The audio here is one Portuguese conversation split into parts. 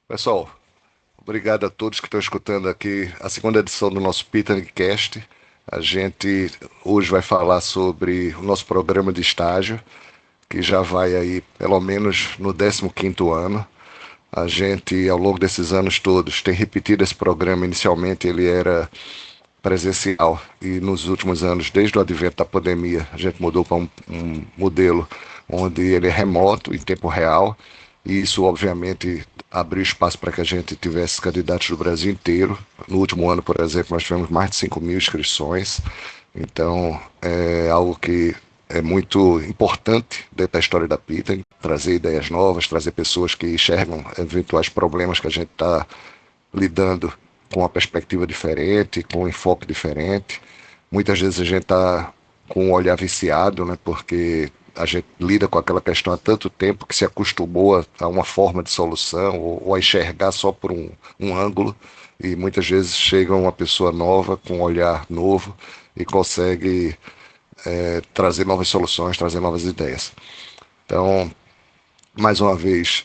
Pessoal, obrigado a todos que estão escutando aqui a segunda edição do nosso Pitangcast. A gente hoje vai falar sobre o nosso programa de estágio, que já vai aí pelo menos no 15º ano. A gente, ao longo desses anos todos, tem repetido esse programa. Inicialmente ele era presencial e nos últimos anos, desde o advento da pandemia, a gente mudou para um modelo onde ele é remoto, em tempo real, e isso obviamente abriu espaço para que a gente tivesse candidatos do Brasil inteiro. No último ano, por exemplo, nós tivemos mais de 5.000 inscrições, então é algo que é muito importante dentro da história da PITA, trazer ideias novas, trazer pessoas que enxergam eventuais problemas que a gente está lidando com uma perspectiva diferente, com um enfoque diferente. Muitas vezes a gente está com um olhar viciado, né, porque a gente lida com aquela questão há tanto tempo que se acostumou a uma forma de solução ou a enxergar só por um ângulo, e muitas vezes chega uma pessoa nova com um olhar novo e consegue trazer novas soluções, trazer novas ideias. Então, mais uma vez,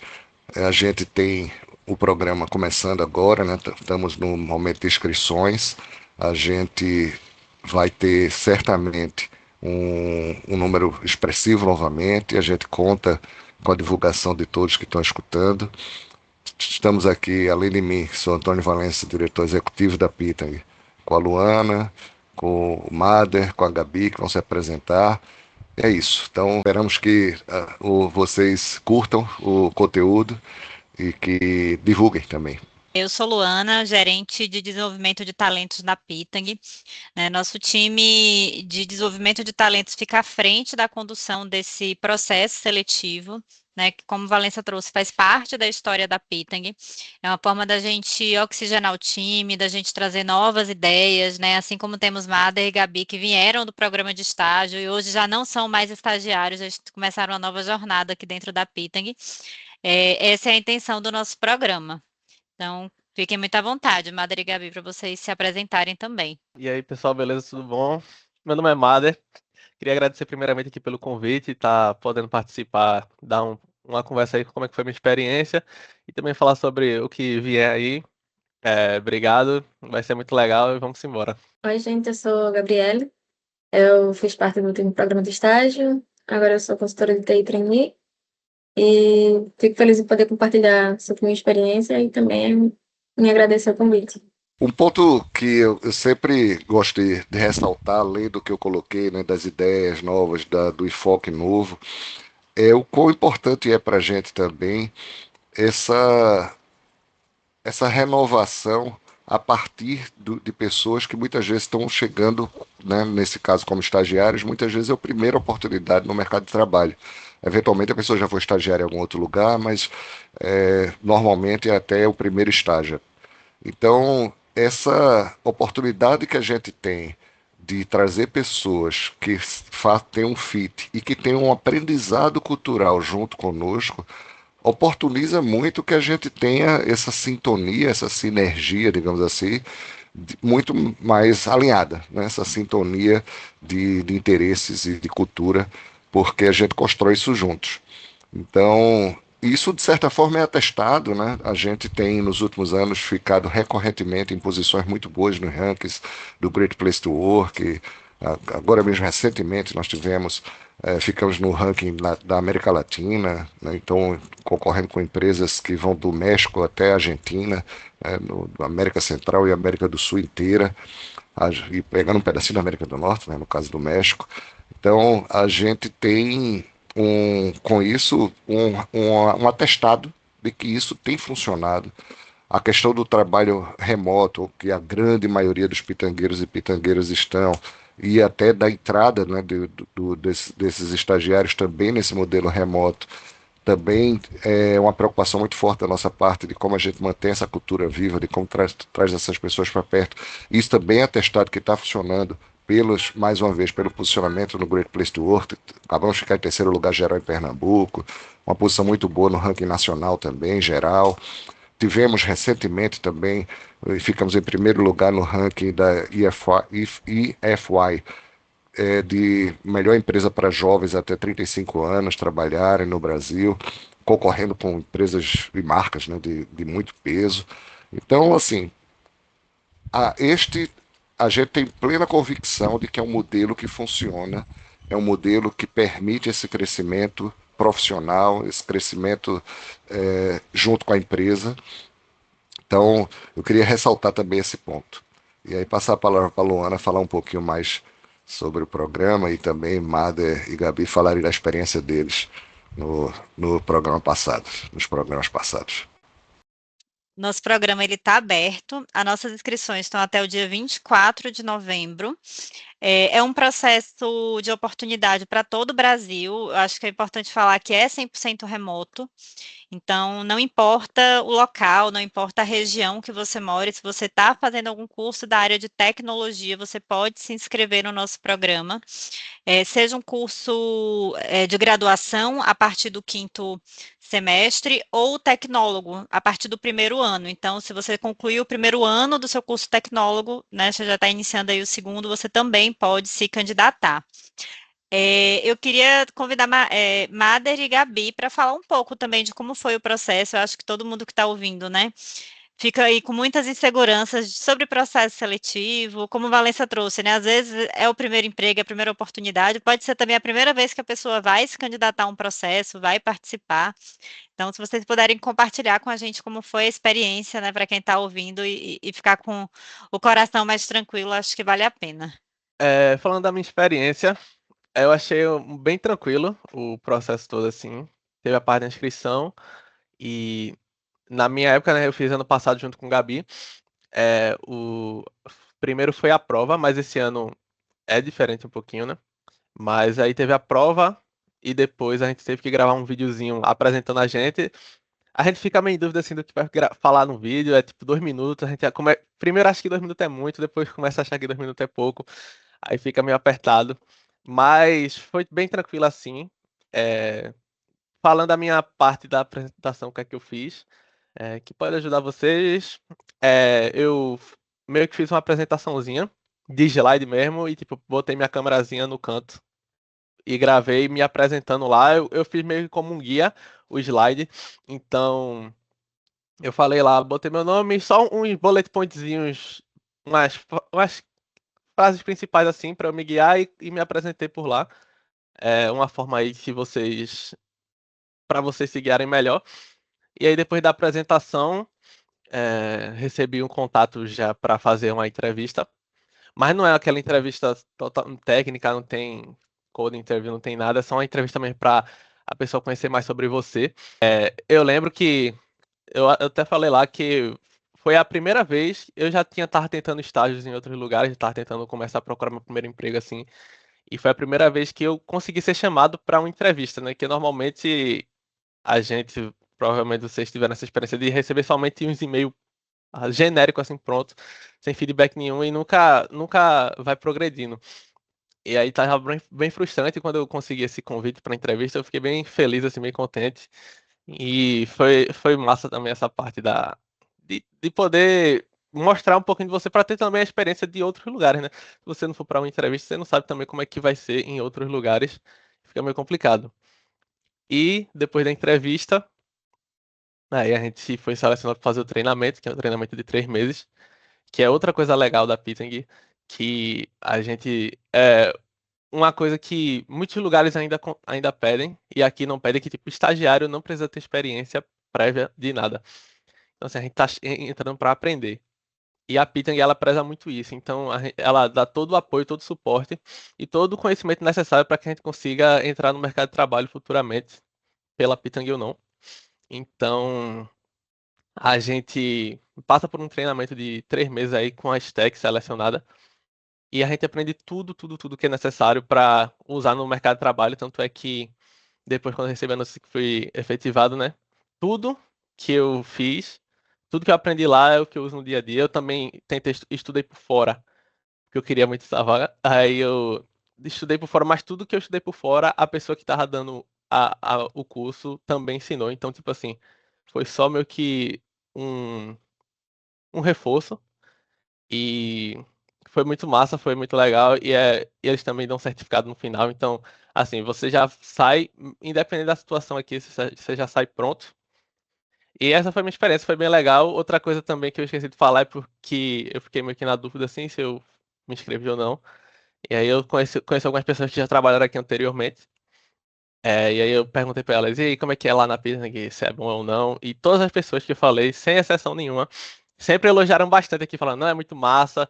a gente tem o programa começando agora, né? Estamos no momento de inscrições. A gente vai ter certamente um número expressivo novamente. A gente conta com a divulgação de todos que estão escutando. Estamos aqui, além de mim, sou Antônio Valença, diretor executivo da Pitang, com a Luana, com o Mader, com a Gabi, que vão se apresentar. É isso. Então, esperamos que vocês curtam o conteúdo e que divulguem também. Eu sou Luana, gerente de desenvolvimento de talentos da Pitang. Nosso time de desenvolvimento de talentos fica à frente da condução desse processo seletivo, né, que, como Valença trouxe, faz parte da história da Pitang. É uma forma da gente oxigenar o time, da gente trazer novas ideias, né, assim como temos Mader e Gabi, que vieram do programa de estágio e hoje já não são mais estagiários, eles começaram uma nova jornada aqui dentro da Pitang. Essa é a intenção do nosso programa. Então, fiquem muito à vontade, Mader e Gabi, para vocês se apresentarem também. E aí, pessoal, beleza? Tudo bom? Meu nome é Mader. Queria agradecer primeiramente aqui pelo convite, estar podendo participar, dar uma conversa aí com como é que foi a minha experiência e também falar sobre o que vier aí. Obrigado, vai ser muito legal e vamos embora. Oi, gente, eu sou a Gabriele. Eu fiz parte do último programa de estágio. Agora eu sou consultora de TI trainee e fico feliz em poder compartilhar sobre minha experiência e também me agradecer o convite. Um ponto que eu sempre gosto de ressaltar, além do que eu coloquei, né, das ideias novas, do enfoque novo, é o quão importante é para a gente também essa, essa renovação a partir de pessoas que muitas vezes estão chegando, né, nesse caso como estagiários, muitas vezes é a primeira oportunidade no mercado de trabalho. Eventualmente a pessoa já foi estagiária em algum outro lugar, mas normalmente é até o primeiro estágio. Então, essa oportunidade que a gente tem de trazer pessoas que têm um fit e que têm um aprendizado cultural junto conosco, oportuniza muito que a gente tenha essa sintonia, essa sinergia, digamos assim, muito mais alinhada, né? Essa sintonia de interesses e de cultura, porque a gente constrói isso juntos. Então, isso de certa forma é atestado, né? A gente tem nos últimos anos ficado recorrentemente em posições muito boas nos rankings do Great Place to Work. Agora mesmo recentemente nós ficamos no ranking da América Latina, né? Então concorrendo com empresas que vão do México até a Argentina, né? América Central e América do Sul inteira, e pegando um pedacinho da América do Norte, né? No caso do México. Então a gente tem com isso um atestado de que isso tem funcionado. A questão do trabalho remoto, que a grande maioria dos pitangueiros e pitangueiras estão, e até da entrada, né, desses estagiários também nesse modelo remoto, também é uma preocupação muito forte da nossa parte de como a gente mantém essa cultura viva, de como traz essas pessoas para perto. Isso também é atestado que está funcionando mais uma vez, pelo posicionamento no Great Place to Work. Acabamos de ficar em terceiro lugar geral em Pernambuco, uma posição muito boa no ranking nacional também, geral. Tivemos recentemente também, ficamos em primeiro lugar no ranking da EFY, de melhor empresa para jovens até 35 anos trabalharem no Brasil. concorrendo com empresas e marcas, né, de muito peso. Então, assim, a, este a gente tem plena convicção de que é um modelo que funciona, é um modelo que permite esse crescimento profissional, esse crescimento junto com a empresa. Então, eu queria ressaltar também esse ponto. E aí passar a palavra para a Luana falar um pouquinho mais sobre o programa e também Mader e Gabi falarem da experiência deles no programa passado, nos programas passados. Nosso programa ele está aberto, as nossas inscrições estão até o dia 24 de novembro. É um processo de oportunidade para todo o Brasil. Eu acho que é importante falar que é 100% remoto. Então, não importa o local, não importa a região que você mora, se você está fazendo algum curso da área de tecnologia, você pode se inscrever no nosso programa. Seja um curso de graduação a partir do 5º semestre ou tecnólogo a partir do 1º ano. Então, se você concluir o 1º ano do seu curso tecnólogo, né, você já está iniciando aí o 2º, você também pode se candidatar. Eu queria convidar Mader e Gabi para falar um pouco também de como foi o processo. Eu acho que todo mundo que está ouvindo, né, fica aí com muitas inseguranças sobre o processo seletivo, como Valença trouxe, né? Às vezes é o primeiro emprego, é a primeira oportunidade, pode ser também a primeira vez que a pessoa vai se candidatar a um processo, vai participar. Então, se vocês puderem compartilhar com a gente como foi a experiência, né, para quem está ouvindo e ficar com o coração mais tranquilo, acho que vale a pena. Falando da minha experiência, eu achei bem tranquilo o processo todo, assim. Teve a parte da inscrição e na minha época, né, eu fiz ano passado junto com o Gabi. O primeiro foi a prova, mas esse ano é diferente um pouquinho, né? Mas aí teve a prova e depois a gente teve que gravar um videozinho apresentando a gente. A gente fica meio em dúvida assim do que vai falar no vídeo, é tipo 2 minutos. A gente primeiro acha que 2 minutos é muito, depois começa a achar que 2 minutos é pouco. Aí fica meio apertado. Mas foi bem tranquilo assim. É, Falando da minha parte da apresentação, o que é que eu fiz, que pode ajudar vocês. Eu meio que fiz uma apresentaçãozinha de slide mesmo e tipo, botei minha câmerazinha no canto e gravei me apresentando lá. Eu fiz meio que como um guia o slide. Então, eu falei lá, botei meu nome, só uns bullet pointzinhos, umas frases principais assim para eu me guiar e me apresentei por lá. É uma forma aí que para vocês se guiarem melhor. E aí depois da apresentação, recebi um contato já para fazer uma entrevista, mas não é aquela entrevista total, técnica, não tem code interview, não tem nada, é só uma entrevista mesmo para a pessoa conhecer mais sobre você. Eu lembro que eu até falei lá que foi a primeira vez, eu já tava tentando estágios em outros lugares, estava tentando começar a procurar meu primeiro emprego assim, e foi a primeira vez que eu consegui ser chamado para uma entrevista, né? Que normalmente a gente, provavelmente vocês tiveram essa experiência de receber somente uns e-mails genéricos assim, pronto, sem feedback nenhum e nunca vai progredindo. E aí tava bem frustrante quando eu consegui esse convite para entrevista, eu fiquei bem feliz, assim, bem contente. E foi massa também essa parte de poder mostrar um pouquinho de você para ter também a experiência de outros lugares, né? Se você não for para uma entrevista, você não sabe também como é que vai ser em outros lugares, fica meio complicado. E depois da entrevista, aí a gente foi selecionado para fazer o treinamento, que é um treinamento de 3 meses, que é outra coisa legal da Pitang, que a gente uma coisa que muitos lugares ainda pedem, e aqui não pedem, que tipo, estagiário não precisa ter experiência prévia de nada. Então, assim, a gente tá entrando para aprender. E a Pitang, ela preza muito isso. Então, ela dá todo o apoio, todo o suporte e todo o conhecimento necessário para que a gente consiga entrar no mercado de trabalho futuramente, pela Pitang ou não. Então, a gente passa por um treinamento de 3 meses aí com a stack selecionada. E a gente aprende tudo que é necessário para usar no mercado de trabalho. Tanto é que depois, quando eu recebi a notícia que fui efetivado, né? Tudo que eu fiz, tudo que eu aprendi lá é o que eu uso no dia a dia. Eu também estudei por fora, porque eu queria muito essa vaga. Aí eu estudei por fora, mas tudo que eu estudei por fora, a pessoa que estava dando o curso também ensinou. Então, tipo assim, foi só meio que um, um reforço. E foi muito massa, foi muito legal, e eles também dão certificado no final, então, assim, você já sai, independente da situação aqui, você já sai pronto. E essa foi a minha experiência, foi bem legal. Outra coisa também que eu esqueci de falar é porque eu fiquei meio que na dúvida, assim, se eu me inscrevi ou não. E aí eu conheci algumas pessoas que já trabalharam aqui anteriormente. E aí eu perguntei pra elas, e aí, como é que é lá na Pitang, se é bom ou não? E todas as pessoas que eu falei, sem exceção nenhuma, sempre elogiaram bastante aqui, falando, não, é muito massa,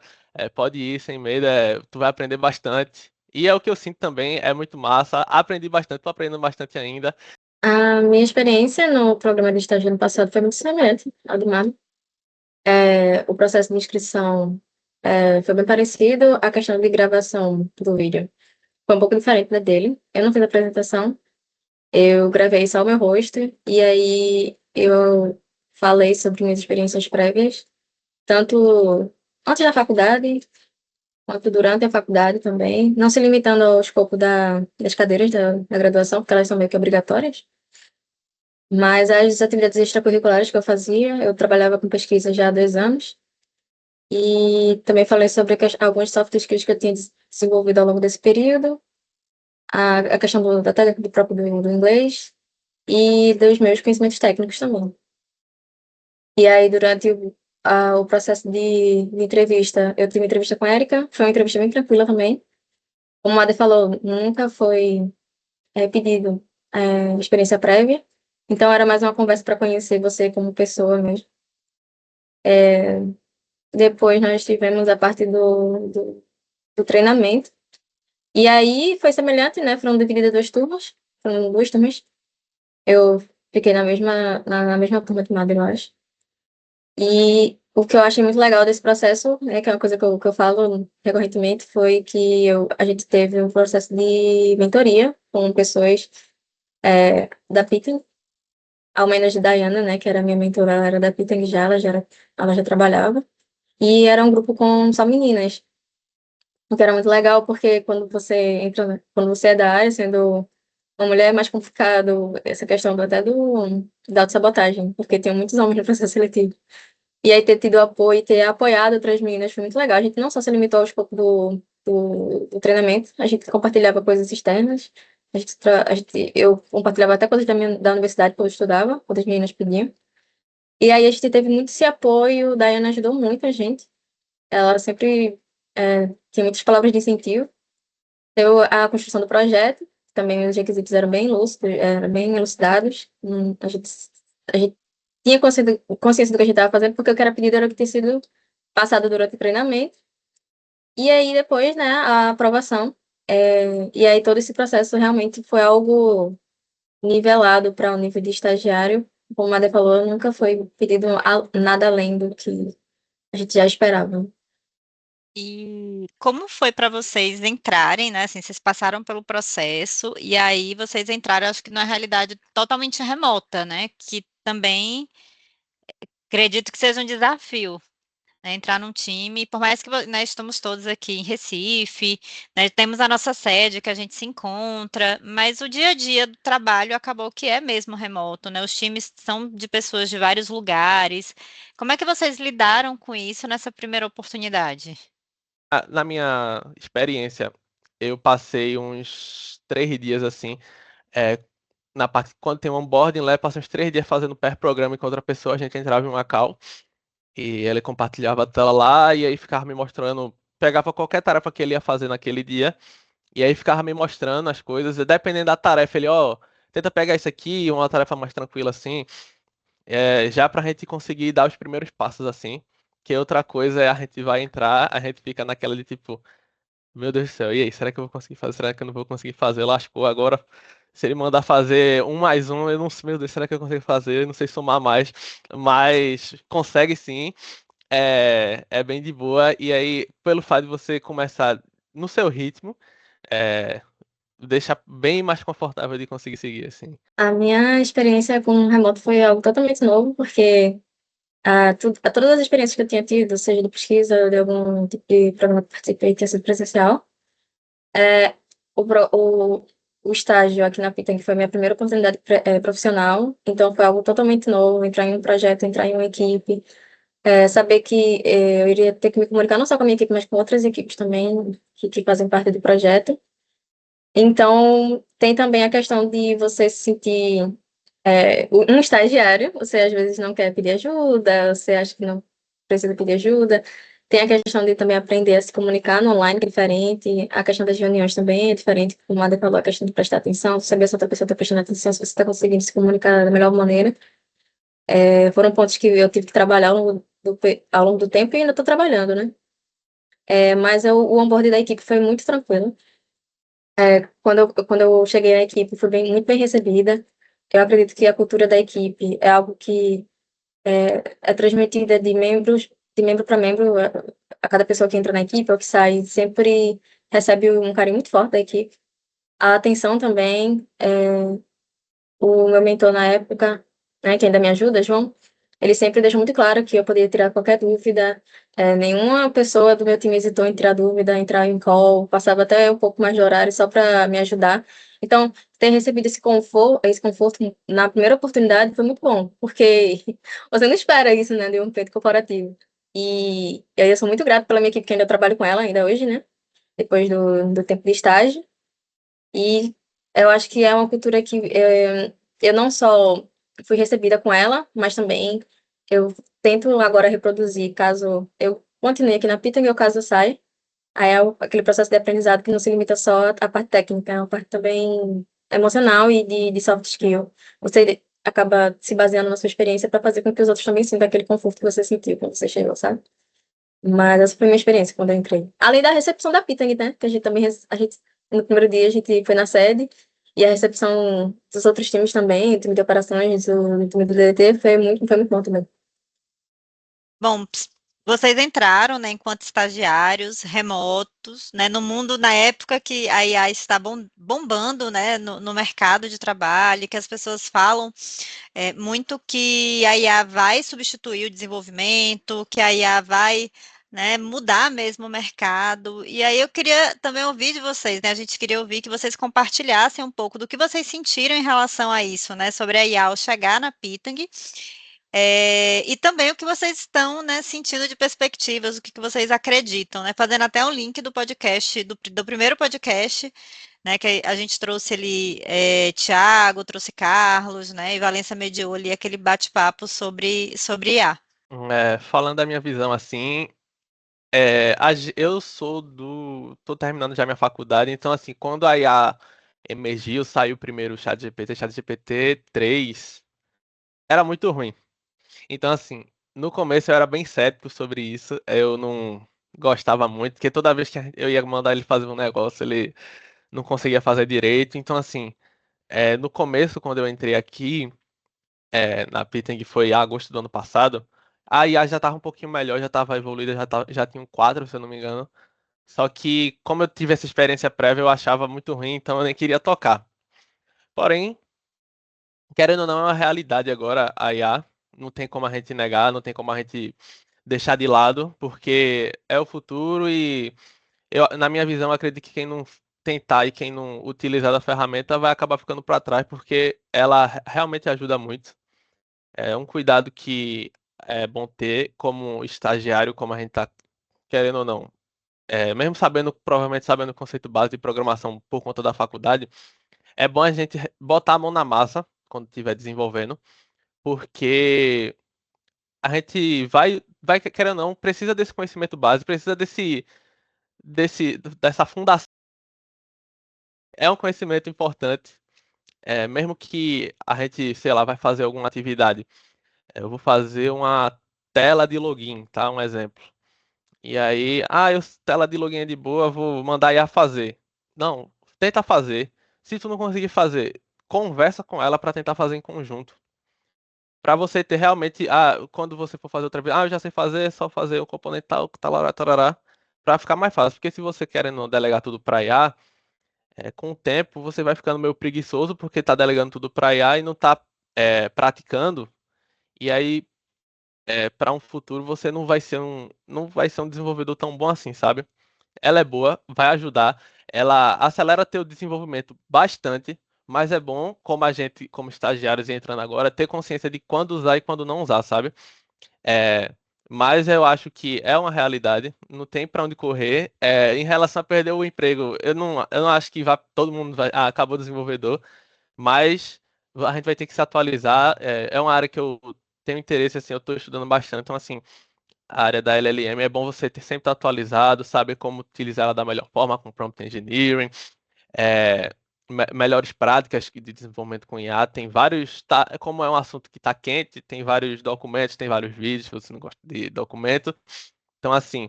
pode ir sem medo, tu vai aprender bastante. E é o que eu sinto também, é muito massa, aprendi bastante, tô aprendendo bastante ainda. A minha experiência no programa de estágio ano passado foi muito semelhante ao do Mário. O processo de inscrição foi bem parecido, a questão de gravação do vídeo foi um pouco diferente da dele. Eu não fiz apresentação, eu gravei só o meu rosto, e aí eu falei sobre minhas experiências prévias, tanto antes da faculdade, quanto durante a faculdade também, não se limitando ao escopo das cadeiras da graduação, porque elas são meio que obrigatórias, mas as atividades extracurriculares que eu fazia, eu trabalhava com pesquisa já há 2 anos, e também falei sobre alguns soft skills que eu tinha desenvolvido ao longo desse período, a questão da técnica do próprio do inglês, e dos meus conhecimentos técnicos também. E aí, durante o processo de entrevista, eu tive uma entrevista com a Erika, foi uma entrevista bem tranquila também. Como a Mada falou, nunca foi pedido experiência prévia, então era mais uma conversa para conhecer você como pessoa mesmo. Depois nós tivemos a parte do treinamento, e aí foi semelhante, né? Foram divididas foram 2 turmas. Eu fiquei na mesma turma de Mada, eu acho. E o que eu achei muito legal desse processo, né, que é uma coisa que eu falo recorrentemente, foi que a gente teve um processo de mentoria com pessoas da Pitang, ao menos de Diana, né, que era a minha mentora, ela era da Pitang já, ela já trabalhava, e era um grupo com só meninas, o que era muito legal, porque quando você é da área, sendo uma mulher, é mais complicado essa questão até da autossabotagem, porque tem muitos homens no processo seletivo. E aí ter tido apoio e ter apoiado outras meninas foi muito legal. A gente não só se limitou ao escopo do treinamento, a gente compartilhava coisas externas. Eu compartilhava até coisas da universidade quando eu estudava, quando as meninas pediam. E aí a gente teve muito esse apoio, Daiane ajudou muito a gente. Ela sempre tinha muitas palavras de incentivo. Deu a construção do projeto, também os requisitos eram bem lúcidos, eram bem elucidados. A gente tinha consciência do que a gente estava fazendo, porque o que era pedido era o que tinha sido passado durante o treinamento. E aí, depois, né, a aprovação. E aí, todo esse processo realmente foi algo nivelado para o nível de estagiário. Como a Madê falou, nunca foi pedido nada além do que a gente já esperava. E como foi para vocês entrarem, né? Assim, vocês passaram pelo processo e aí vocês entraram, acho que numa realidade totalmente remota, né? Que também acredito que seja um desafio, né? Entrar num time, por mais que nós estamos todos aqui em Recife, né? Temos a nossa sede que a gente se encontra, mas o dia a dia do trabalho acabou que é mesmo remoto, né? Os times são de pessoas de vários lugares. Como é que vocês lidaram com isso nessa primeira oportunidade? Na minha experiência, eu passei uns 3 dias assim, é, na parte quando tem um onboarding lá, eu passei uns 3 dias fazendo pair programa com outra pessoa, a gente entrava em uma call e ele compartilhava a tela lá e aí ficava me mostrando, pegava qualquer tarefa que ele ia fazer naquele dia e aí ficava me mostrando as coisas, e dependendo da tarefa, ele, ó, tenta pegar isso aqui, uma tarefa mais tranquila assim, já pra gente conseguir dar os primeiros passos assim. Que outra coisa é a gente vai entrar, a gente fica naquela de tipo, meu Deus do céu, e aí, será que eu vou conseguir fazer? Será que eu não vou conseguir fazer? Lascou agora. Se ele mandar fazer um mais um, eu não sei, meu Deus, será que eu consigo fazer? Eu não sei somar mais, mas consegue sim. É bem de boa. E aí, pelo fato de você começar no seu ritmo, é, deixa bem mais confortável de conseguir seguir, assim. A minha experiência com o remoto foi algo totalmente novo, porque a todas as experiências que eu tinha tido, seja de pesquisa ou de algum tipo de programa que participei, tinha sido presencial. É, o estágio aqui na Pitang foi a minha primeira oportunidade profissional, então foi algo totalmente novo, entrar em um projeto, entrar em uma equipe, saber que eu iria ter que me comunicar não só com a minha equipe, mas com outras equipes também que fazem parte do projeto. Então, tem também a questão de você se sentir um estagiário, você às vezes não quer pedir ajuda, você acha que não precisa pedir ajuda. Tem a questão de também aprender a se comunicar no online, que é diferente. A questão das reuniões também é diferente, como a Mada falou, a questão de prestar atenção, saber se outra pessoa está prestando atenção, se você está conseguindo se comunicar da melhor maneira. Foram pontos que eu tive que trabalhar ao longo do tempo e ainda estou trabalhando, né? Mas o onboard da equipe foi muito tranquilo. Quando eu cheguei na equipe, fui muito bem recebida. Eu acredito que a cultura da equipe é algo que é transmitida de membro para membro, a cada pessoa que entra na equipe ou que sai, sempre recebe um carinho muito forte da equipe. A atenção também, o meu mentor na época, né, que ainda me ajuda, João, ele sempre deixou muito claro que eu poderia tirar qualquer dúvida, nenhuma pessoa do meu time hesitou em tirar dúvida, entrar em call, passava até um pouco mais de horário só para me ajudar. Então, ter recebido esse conforto na primeira oportunidade foi muito bom, porque você não espera isso, né, de um peito corporativo. E aí eu sou muito grata pela minha equipe, que ainda trabalho com ela ainda hoje, né, depois do tempo de estágio. E eu acho que é uma cultura que eu não só fui recebida com ela, mas também eu tento agora reproduzir, caso eu continue aqui na Pitang ou caso eu saia. Aí é aquele processo de aprendizado que não se limita só à parte técnica, é uma parte também emocional e de soft skill. Você acaba se baseando na sua experiência para fazer com que os outros também sintam aquele conforto que você sentiu quando você chegou, sabe? Mas essa foi a minha experiência quando eu entrei. Além da recepção da Pitang, né? Que a gente também, no primeiro dia, a gente foi na sede, e a recepção dos outros times também, o time de operações, o time do DDT, foi muito bom também. Bom, vocês entraram, né, enquanto estagiários remotos, né, no mundo na época que a IA está bombando, né, no mercado de trabalho, que as pessoas falam muito que a IA vai substituir o desenvolvimento, que a IA vai, né, mudar mesmo o mercado. E aí eu queria também ouvir de vocês, né? A gente queria ouvir que vocês compartilhassem um pouco do que vocês sentiram em relação a isso, né? Sobre a IA ao chegar na Pitang. E também o que vocês estão, né, sentindo de perspectivas, o que vocês acreditam, né? Fazendo até um link do podcast, do primeiro podcast, né? Que a gente trouxe ali Tiago, trouxe Carlos, né? E Valença mediou ali aquele bate-papo sobre IA. Falando da minha visão assim, eu tô terminando já minha faculdade, então assim, quando a IA emergiu, saiu primeiro o ChatGPT 3, era muito ruim. Então assim, no começo eu era bem cético sobre isso, eu não gostava muito, porque toda vez que eu ia mandar ele fazer um negócio, ele não conseguia fazer direito. Então assim, no começo, quando eu entrei aqui, na Pitang, foi em agosto do ano passado, a IA já estava um pouquinho melhor, já estava evoluída, já tinha um quadro, se eu não me engano. Só que, como eu tive essa experiência prévia, eu achava muito ruim, então eu nem queria tocar. Porém, querendo ou não, é uma realidade agora a IA. Não tem como a gente negar, não tem como a gente deixar de lado, porque é o futuro e, na minha visão, eu acredito que quem não tentar e quem não utilizar a ferramenta vai acabar ficando para trás, porque ela realmente ajuda muito. É um cuidado que é bom ter como estagiário, como a gente está querendo ou não. Mesmo sabendo, provavelmente sabendo o conceito básico de programação por conta da faculdade, é bom a gente botar a mão na massa quando estiver desenvolvendo, porque a gente vai querendo ou não, precisa desse conhecimento básico, precisa dessa fundação. É um conhecimento importante, mesmo que a gente, sei lá, vai fazer alguma atividade. Eu vou fazer uma tela de login, tá? Um exemplo. E aí, tela de login é de boa, vou mandar a IA fazer. Não, tenta fazer. Se tu não conseguir fazer, conversa com ela para tentar fazer em conjunto. Para você ter realmente, quando você for fazer outra vez, eu já sei fazer, é só fazer o componente tal, talará, tarará, para ficar mais fácil. Porque se você querendo delegar tudo para IA, com o tempo você vai ficando meio preguiçoso porque tá delegando tudo para IA e não tá praticando. E aí para um futuro você não vai ser um desenvolvedor tão bom assim, sabe? Ela é boa, vai ajudar, ela acelera teu desenvolvimento bastante, mas é bom, como a gente, como estagiários e entrando agora, ter consciência de quando usar e quando não usar, sabe? É, mas eu acho que é uma realidade, não tem para onde correr. Em relação a perder o emprego, eu não acho que todo mundo vai, acabou o desenvolvedor, mas a gente vai ter que se atualizar. É uma área que eu tenho interesse, assim, eu estou estudando bastante, então, assim, a área da LLM é bom você ter sempre estar atualizado, saber como utilizar ela da melhor forma, com prompt engineering, é, melhores práticas de desenvolvimento com IA. Tem vários, como é um assunto que está quente, tem vários documentos, tem vários vídeos, se você não gosta de documento. Então, assim,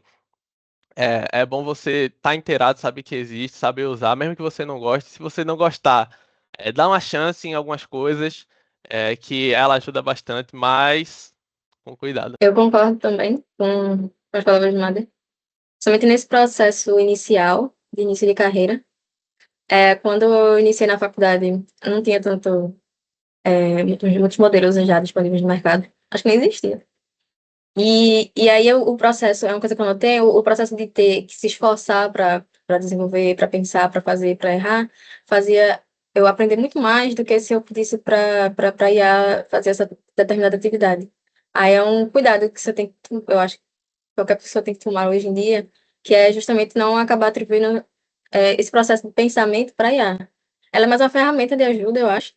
é bom você estar inteirado, saber que existe, saber usar, mesmo que você não goste. Se você não gostar, dá uma chance em algumas coisas, que ela ajuda bastante, mas com cuidado. Eu concordo também com as palavras de Mader. Somente nesse processo inicial, de início de carreira. Quando eu iniciei na faculdade, eu não tinha muitos modelos já disponíveis no mercado. Acho que nem existia. E aí o processo, é uma coisa que eu notei, o processo de ter que se esforçar para desenvolver, para pensar, para fazer, para errar, fazia eu aprender muito mais do que se eu pedisse para IA fazer essa determinada atividade. Aí é um cuidado que você tem que, eu acho que qualquer pessoa tem que tomar hoje em dia, que é justamente não acabar atribuindo esse processo de pensamento para IA. Ela é mais uma ferramenta de ajuda, eu acho,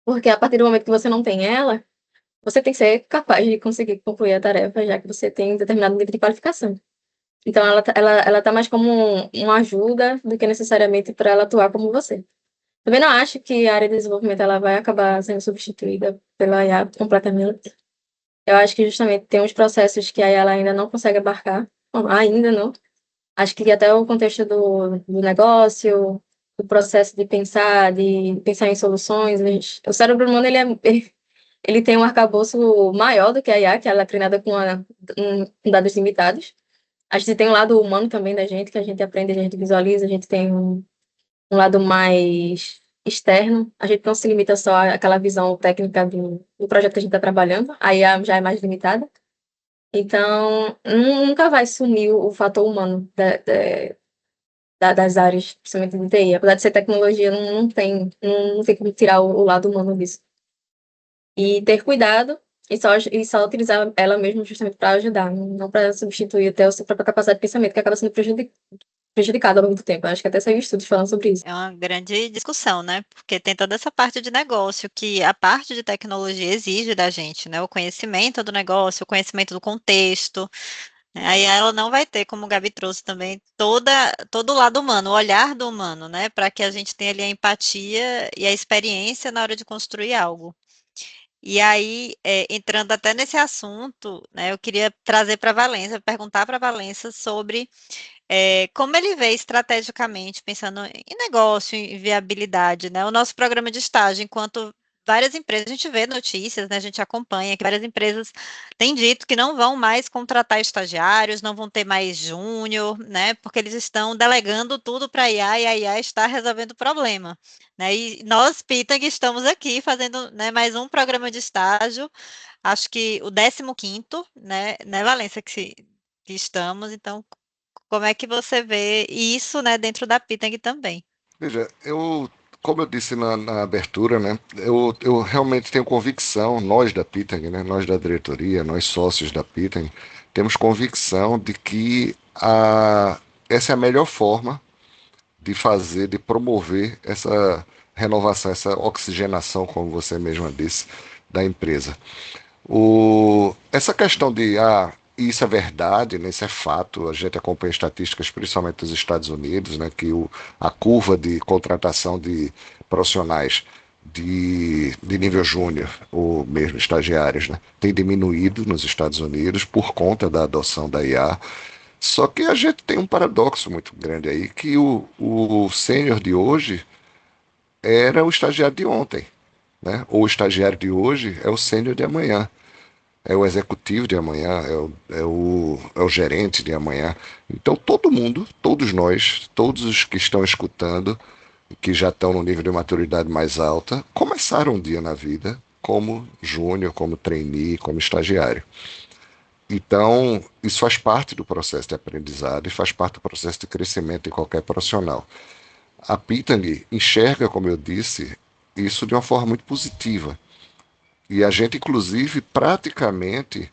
porque a partir do momento que você não tem ela, você tem que ser capaz de conseguir concluir a tarefa, já que você tem um determinado nível de qualificação. Então, ela tá mais como uma ajuda do que necessariamente para ela atuar como você. Também não acho que a área de desenvolvimento ela vai acabar sendo substituída pela IA completamente. Eu acho que justamente tem uns processos que a IA ela ainda não consegue abarcar, bom, ainda não. Acho que até o contexto do negócio, do processo de pensar em soluções, o cérebro humano ele tem um arcabouço maior do que a IA, que ela é treinada com dados limitados. A gente tem um lado humano também da gente, que a gente aprende, a gente visualiza, a gente tem um lado mais externo. A gente não se limita só àquela visão técnica do projeto que a gente está trabalhando, a IA já é mais limitada. Então, nunca vai sumir o fator humano das áreas, principalmente de TI. Apesar de ser tecnologia, não tem como tirar o lado humano disso. E ter cuidado e só utilizar ela mesmo justamente para ajudar, não para substituir até a sua própria capacidade de pensamento, que acaba sendo prejudicada ao longo do tempo. Acho que até saiu estudos falando sobre isso. É uma grande discussão, né? Porque tem toda essa parte de negócio que a parte de tecnologia exige da gente, né? O conhecimento do negócio, o conhecimento do contexto, né? Aí ela não vai ter, como o Gabi trouxe também, todo o lado humano, o olhar do humano, né? Para que a gente tenha ali a empatia e a experiência na hora de construir algo. E aí, entrando até nesse assunto, né, eu queria trazer para a Valença, perguntar para a Valença sobre como ele vê estrategicamente, pensando em negócio, em viabilidade, né? O nosso programa de estágio, enquanto várias empresas, a gente vê notícias, né? A gente acompanha que várias empresas têm dito que não vão mais contratar estagiários, não vão ter mais júnior, né? Porque eles estão delegando tudo para a IA e a IA está resolvendo o problema, né? E nós, Pitang, estamos aqui fazendo, né, mais um programa de estágio, acho que o 15º, né, Valência, que estamos, então como é que você vê isso, né, dentro da Pitang também? Veja, como eu disse na abertura, né, eu realmente tenho convicção, nós da Pitang, né, nós da diretoria, nós sócios da Pitang, temos convicção de que essa é a melhor forma de fazer, de promover essa renovação, essa oxigenação, como você mesma disse, da empresa. Essa questão de, isso é verdade, né, isso é fato, a gente acompanha estatísticas, principalmente dos Estados Unidos, né, que a curva de contratação de profissionais de nível júnior, ou mesmo estagiários, né, tem diminuído nos Estados Unidos por conta da adoção da IA. Só que a gente tem um paradoxo muito grande aí, que o sênior de hoje era o estagiário de ontem, né? Ou o estagiário de hoje é o sênior de amanhã, é o executivo de amanhã, é o gerente de amanhã. Então todo mundo, todos nós, todos os que estão escutando, que já estão no nível de maturidade mais alta, começaram um dia na vida como júnior, como trainee, como estagiário. Então, isso faz parte do processo de aprendizado e faz parte do processo de crescimento de qualquer profissional. A Pitang enxerga, como eu disse, isso de uma forma muito positiva. E a gente, inclusive, praticamente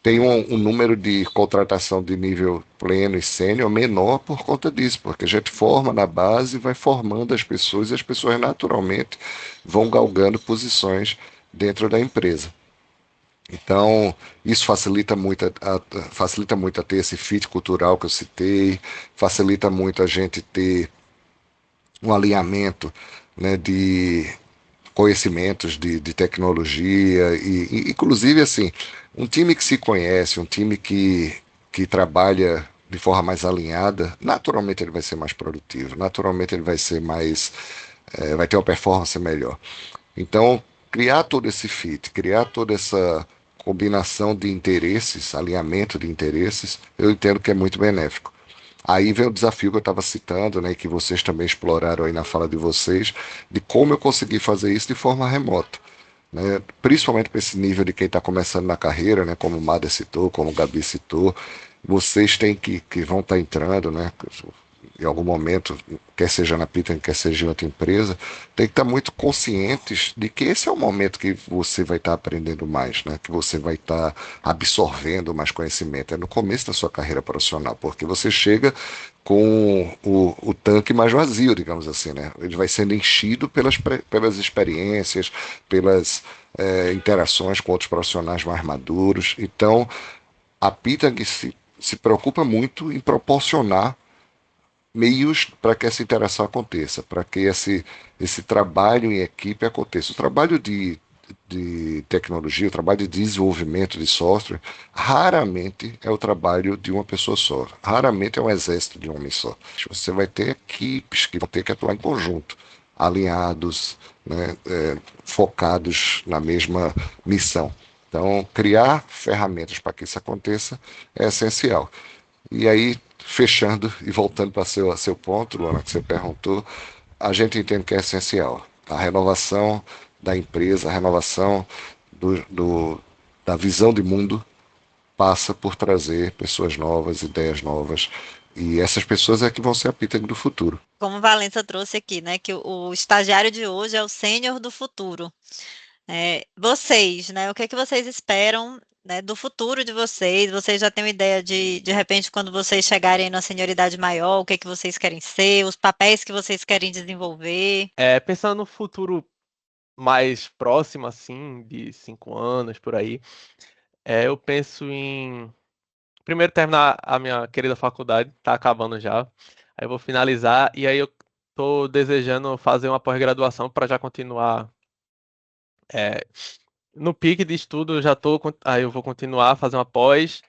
tem um número de contratação de nível pleno e sênior menor por conta disso, porque a gente forma na base, vai formando as pessoas e as pessoas naturalmente vão galgando posições dentro da empresa. Então, isso facilita muito a ter esse fit cultural que eu citei, facilita muito a gente ter um alinhamento, né, de conhecimentos de tecnologia inclusive assim, um time que se conhece, um time que trabalha de forma mais alinhada, naturalmente ele vai ser mais produtivo, naturalmente ele vai ser mais, vai ter uma performance melhor. Então, criar todo esse fit, criar toda essa combinação de interesses, alinhamento de interesses, eu entendo que é muito benéfico. Aí vem o desafio que eu estava citando, né, que vocês também exploraram aí na fala de vocês, de como eu consegui fazer isso de forma remota, né, principalmente para esse nível de quem está começando na carreira, né, como o Mada citou, como o Gabi citou, vocês têm que vão estar entrando, né, em algum momento, quer seja na Pitang, quer seja em outra empresa, tem que estar muito conscientes de que esse é o momento que você vai estar aprendendo mais, né? Que você vai estar absorvendo mais conhecimento. É no começo da sua carreira profissional, porque você chega com o tanque mais vazio, digamos assim, né? Ele vai sendo enchido pelas experiências, pelas interações com outros profissionais mais maduros. Então, a Pitang se preocupa muito em proporcionar meios para que essa interação aconteça, para que esse trabalho em equipe aconteça. O trabalho de tecnologia, o trabalho de desenvolvimento de software, raramente é o trabalho de uma pessoa só, raramente é um exército de um homem só. Você vai ter equipes que vão ter que atuar em conjunto, alinhados, né, focados na mesma missão. Então, criar ferramentas para que isso aconteça é essencial. E aí, fechando e voltando para seu ponto, Luana, que você perguntou, a gente entende que é essencial. A renovação da empresa, a renovação da visão de mundo passa por trazer pessoas novas, ideias novas. E essas pessoas é que vão ser a Pitang do futuro. Como Valença trouxe aqui, né, que o estagiário de hoje é o sênior do futuro. Vocês, né, o que é que vocês esperam, né, do futuro de vocês? Vocês já têm uma ideia de repente, quando vocês chegarem na senioridade maior, o que é que vocês querem ser, os papéis que vocês querem desenvolver? Pensando no futuro mais próximo, assim, de 5 anos, por aí, eu penso em primeiro terminar a minha querida faculdade, tá acabando já. Aí eu vou finalizar e aí eu tô desejando fazer uma pós-graduação para já continuar no pique de estudo, eu já tô, aí eu vou continuar a fazer uma pós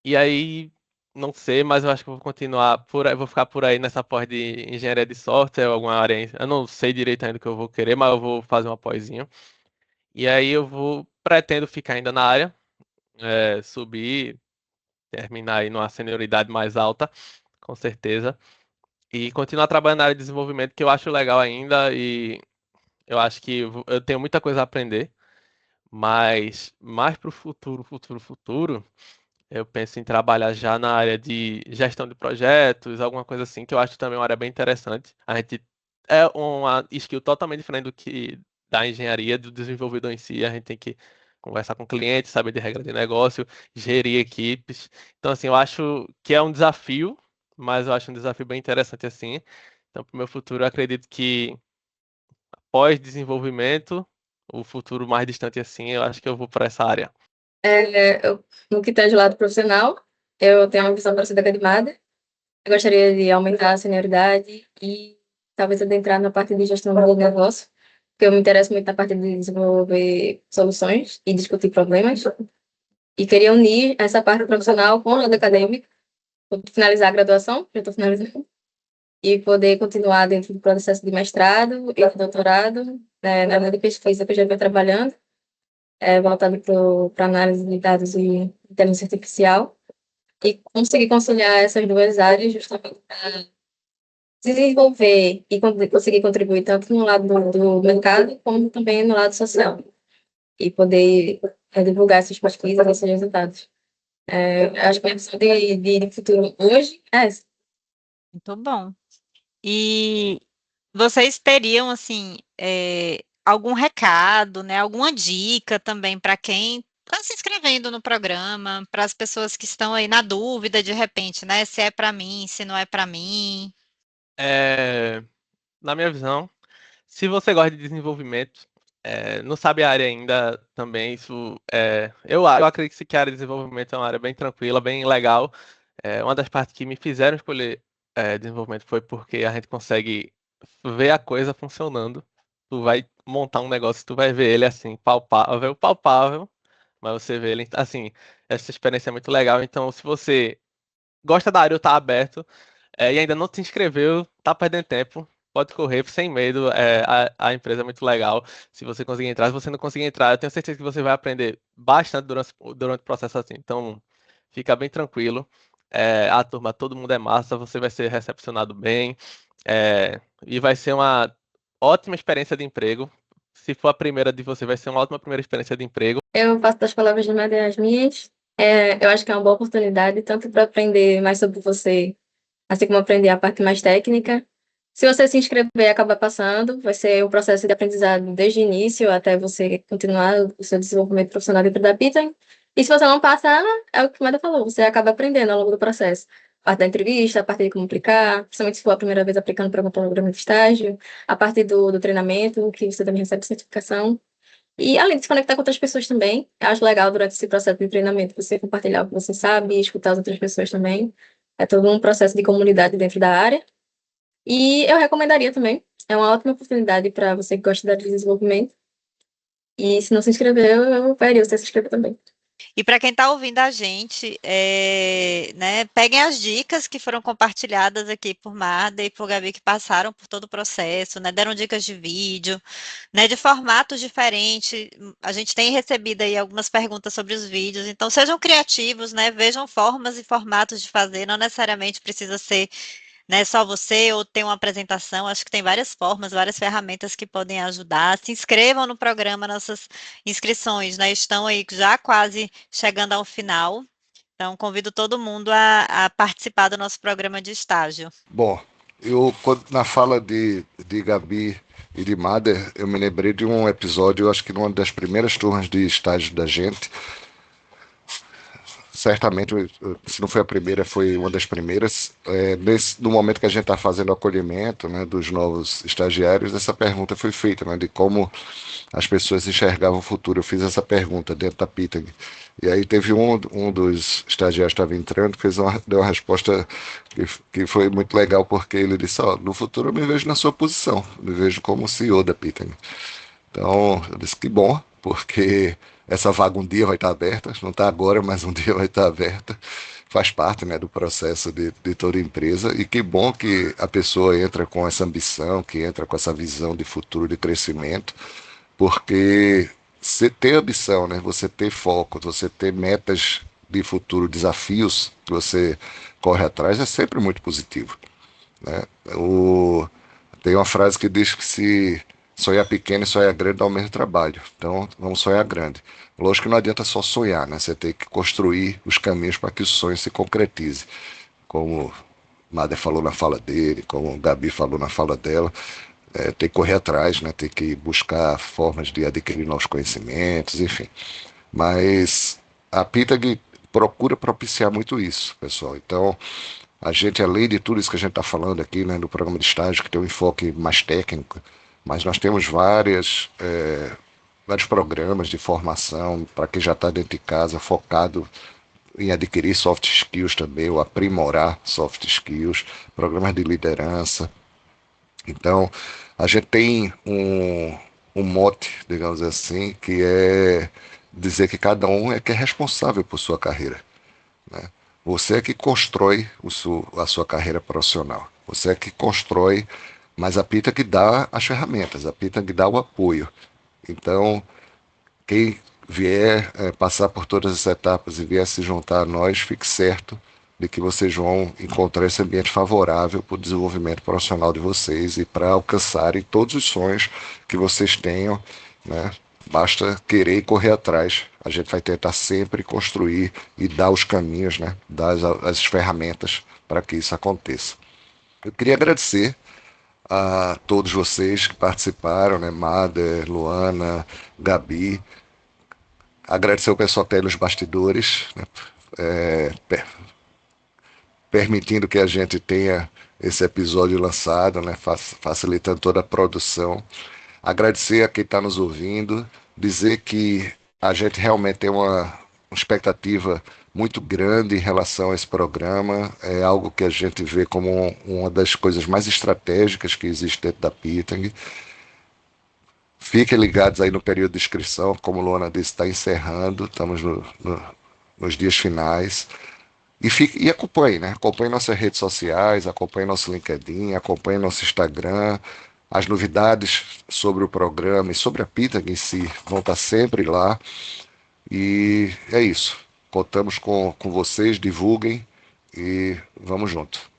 e aí não sei, mas eu acho que eu vou continuar por aí, vou ficar por aí nessa pós de engenharia de software, alguma área, eu não sei direito ainda o que eu vou querer, mas eu vou fazer uma pós-zinha. E aí pretendo ficar ainda na área, subir, terminar aí numa senioridade mais alta, com certeza. E continuar trabalhando na área de desenvolvimento, que eu acho legal ainda, e eu acho que eu tenho muita coisa a aprender, mas mais para o futuro, eu penso em trabalhar já na área de gestão de projetos, alguma coisa assim, que eu acho também uma área bem interessante. A gente é uma skill totalmente diferente do que da engenharia, do desenvolvedor em si, a gente tem que conversar com clientes, saber de regra de negócio, gerir equipes. Então, assim, eu acho que é um desafio, mas eu acho um desafio bem interessante assim. Então, para o meu futuro, eu acredito que pós-desenvolvimento, o futuro mais distante assim, eu acho que eu vou para essa área. No que tange o lado profissional, eu tenho uma visão parecida com a de Mada. Eu gostaria de aumentar a senioridade e talvez adentrar na parte de gestão do negócio, porque eu me interesso muito na parte de desenvolver soluções e discutir problemas. E queria unir essa parte profissional com o lado acadêmico, finalizar a graduação, já estou finalizando, e poder continuar dentro do processo de mestrado e de doutorado, na área de pesquisa que eu já venho trabalhando, voltado para análise de dados e inteligência artificial, e conseguir conciliar essas duas áreas justamente para desenvolver e conseguir contribuir tanto no lado do mercado como também no lado social, e poder divulgar essas pesquisas, esses resultados. Acho que a minha visão de futuro hoje é essa. Muito bom. E vocês teriam, assim, algum recado, né, alguma dica também para quem Está se inscrevendo no programa, para as pessoas que estão aí na dúvida de repente, né? Se é para mim, se não é para mim. É, na minha visão, se você gosta de desenvolvimento, não sabe a área ainda também, eu acredito que a área de desenvolvimento é uma área bem tranquila, bem legal. Uma das partes que me fizeram escolher desenvolvimento foi porque a gente consegue ver a coisa funcionando. Tu vai montar um negócio, tu vai ver ele assim, palpável, palpável, mas você vê ele assim, essa experiência é muito legal. Então, se você gosta da área ou tá aberto, e ainda não se inscreveu, tá perdendo tempo. Pode correr sem medo. A empresa é muito legal. Se você conseguir entrar, se você não conseguir entrar, eu tenho certeza que você vai aprender bastante durante o processo assim. Então, fica bem tranquilo. A turma, todo mundo é massa, você vai ser recepcionado bem. E vai ser uma ótima experiência de emprego. Se for a primeira de você, vai ser uma ótima primeira experiência de emprego. Eu faço das palavras de Madre as minhas. Eu acho que é uma boa oportunidade, tanto para aprender mais sobre você, assim como aprender a parte mais técnica. Se você se inscrever e acabar passando, vai ser um processo de aprendizado desde o início até você continuar o seu desenvolvimento profissional dentro da Pita. E se você não passar, é o que o Mada falou, você acaba aprendendo ao longo do processo. A parte da entrevista, a parte de como aplicar, principalmente se for a primeira vez aplicando para um programa de estágio, a parte do treinamento, que você também recebe certificação. E além de se conectar com outras pessoas também, eu acho legal durante esse processo de treinamento você compartilhar o que você sabe, escutar as outras pessoas também. É todo um processo de comunidade dentro da área. E eu recomendaria também. É uma ótima oportunidade para você que gosta de desenvolvimento. E se não se inscreveu, eu pediria você se inscrever também. E para quem está ouvindo a gente, né, peguem as dicas que foram compartilhadas aqui por Mada e por Gabi, que passaram por todo o processo, né, deram dicas de vídeo, né, de formatos diferentes. A gente tem recebido aí algumas perguntas sobre os vídeos, então sejam criativos, né, vejam formas e formatos de fazer, não necessariamente precisa ser, né, só você ou ter uma apresentação. Acho que tem várias formas, várias ferramentas que podem ajudar. Se inscrevam no programa, nossas inscrições, né, estão aí já quase chegando ao final. Então, convido todo mundo a participar do nosso programa de estágio. Bom, na fala de Gabi e de Mader, eu me lembrei de um episódio, eu acho que numa das primeiras turmas de estágio da gente. Certamente, se não foi a primeira, foi uma das primeiras. No momento que a gente está fazendo o acolhimento, né, dos novos estagiários, essa pergunta foi feita, né, de como as pessoas enxergavam o futuro. Eu fiz essa pergunta dentro da Pitang. E aí teve um dos estagiários que estava entrando, deu uma resposta que foi muito legal, porque ele disse, no futuro eu me vejo na sua posição, me vejo como CEO da Pitang. Então, eu disse que bom, porque essa vaga um dia vai estar aberta, não está agora, mas um dia vai estar aberta. Faz parte, né, do processo de toda empresa. E que bom que a pessoa entra com essa ambição, que entra com essa visão de futuro, de crescimento, porque você ter ambição, né, você ter foco, você ter metas de futuro, desafios que você corre atrás, é sempre muito positivo, né? Tem uma frase que diz que se sonhar pequeno e sonhar grande dá o mesmo trabalho. Então, vamos sonhar grande. Lógico que não adianta só sonhar, né? Você tem que construir os caminhos para que o sonho se concretize. Como Mader falou na fala dele, como Gabi falou na fala dela, tem que correr atrás, né? Tem que buscar formas de adquirir novos conhecimentos, enfim. Mas a Pitag procura propiciar muito isso, pessoal. Então, a gente, além de tudo isso que a gente está falando aqui, né, no programa de estágio, que tem um enfoque mais técnico, mas nós temos vários programas de formação para quem já está dentro de casa, focado em adquirir soft skills também, ou aprimorar soft skills, programas de liderança. Então, a gente tem um mote, digamos assim, que é dizer que cada um é que é responsável por sua carreira, né? Você é que constrói a sua carreira profissional. Você é que constrói, mas a Pita que dá as ferramentas, a Pita que dá o apoio. Então, quem vier passar por todas as etapas e vier se juntar a nós, fique certo de que vocês vão encontrar esse ambiente favorável para o desenvolvimento profissional de vocês e para alcançarem todos os sonhos que vocês tenham, né? Basta querer e correr atrás. A gente vai tentar sempre construir e dar os caminhos, né? Dar as ferramentas para que isso aconteça. Eu queria agradecer a todos vocês que participaram, né? Mader, Luana, Gabi, Agradecer o pessoal que está aí nos bastidores, né, permitindo que a gente tenha esse episódio lançado, né, facilitando toda a produção. Agradecer a quem está nos ouvindo, dizer que a gente realmente tem uma expectativa muito grande em relação a esse programa. É algo que a gente vê como uma das coisas mais estratégicas que existe dentro da Pitang. Fiquem ligados aí no período de inscrição, como a Luana disse, está encerrando, estamos nos dias finais. E acompanhe, né? Acompanhe nossas redes sociais, acompanhe nosso LinkedIn, acompanhe nosso Instagram. As novidades sobre o programa e sobre a Pitang em si vão estar sempre lá. E é isso. Contamos com vocês, divulguem e vamos junto.